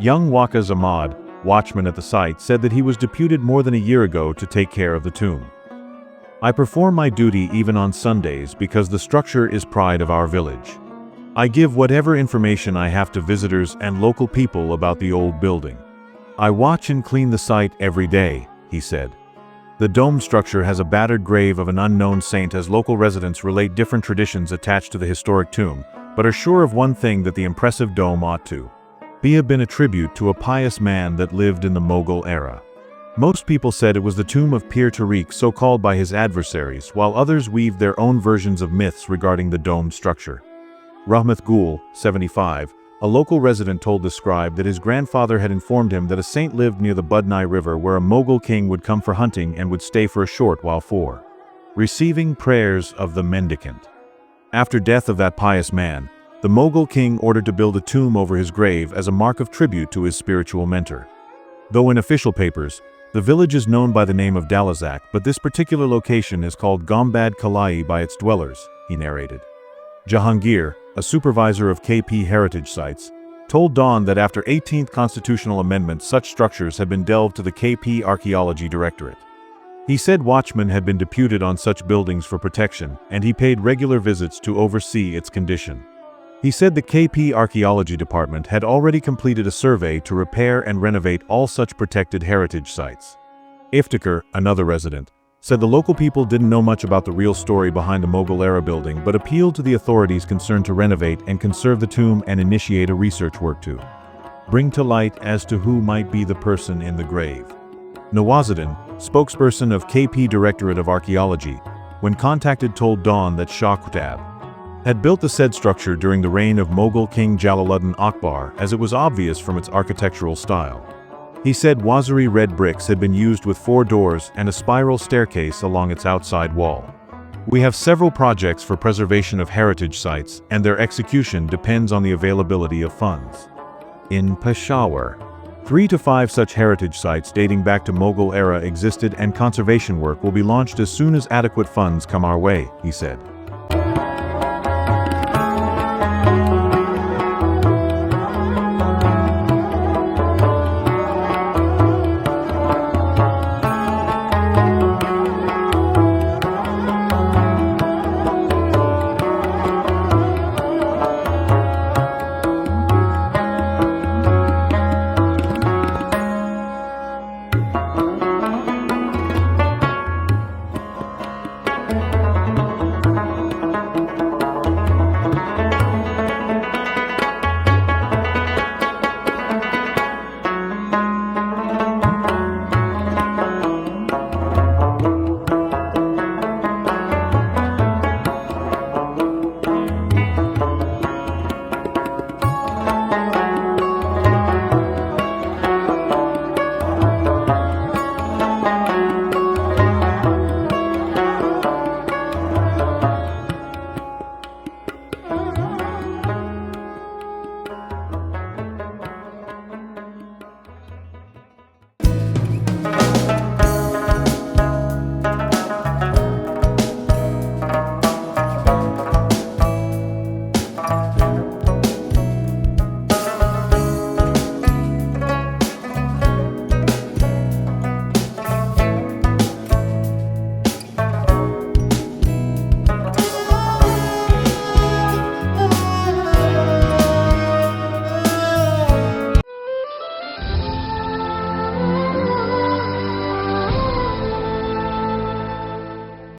Young Waqas Ahmad, watchman at the site, said that he was deputed more than a year ago to take care of the tomb. "I perform my duty even on Sundays because the structure is pride of our village. I give whatever information I have to visitors and local people about the old building. I watch and clean the site every day," he said. The dome structure has a battered grave of an unknown saint, as local residents relate different traditions attached to the historic tomb, but are sure of one thing, that the impressive dome ought to be a tribute to a pious man that lived in the Mughal era. Most people said it was the tomb of Pir Tariq, so called by his adversaries, while others weaved their own versions of myths regarding the domed structure. Rahmat Gul, 75, a local resident, told the scribe that his grandfather had informed him that a saint lived near the Budnai river, where a Mughal king would come for hunting and would stay for a short while for receiving prayers of the mendicant. After death of that pious man, the Mughal king ordered to build a tomb over his grave as a mark of tribute to his spiritual mentor. Though in official papers, the village is known by the name of Dalazak, but this particular location is called Gumbad Kili by its dwellers, he narrated. Jahangir, a supervisor of KP heritage sites, told Dawn that after 18th constitutional amendment, such structures had been delved to the KP Archaeology Directorate. He said watchmen had been deputed on such buildings for protection, and he paid regular visits to oversee its condition. He said the KP Archaeology Department had already completed a survey to repair and renovate all such protected heritage sites. Iftikhar, another resident, said the local people didn't know much about the real story behind the Mughal-era building, but appealed to the authorities concerned to renovate and conserve the tomb and initiate a research work to bring to light as to who might be the person in the grave. Nawazuddin, spokesperson of KP Directorate of Archaeology, when contacted, told Dawn that Shah Qutab had built the said structure during the reign of Mughal King Jalaluddin Akbar, as it was obvious from its architectural style. He said Waziri red bricks had been used with 4 doors and a spiral staircase along its outside wall. "We have several projects for preservation of heritage sites, and their execution depends on the availability of funds. In Peshawar, 3 to 5 such heritage sites dating back to Mughal era existed, and conservation work will be launched as soon as adequate funds come our way," he said.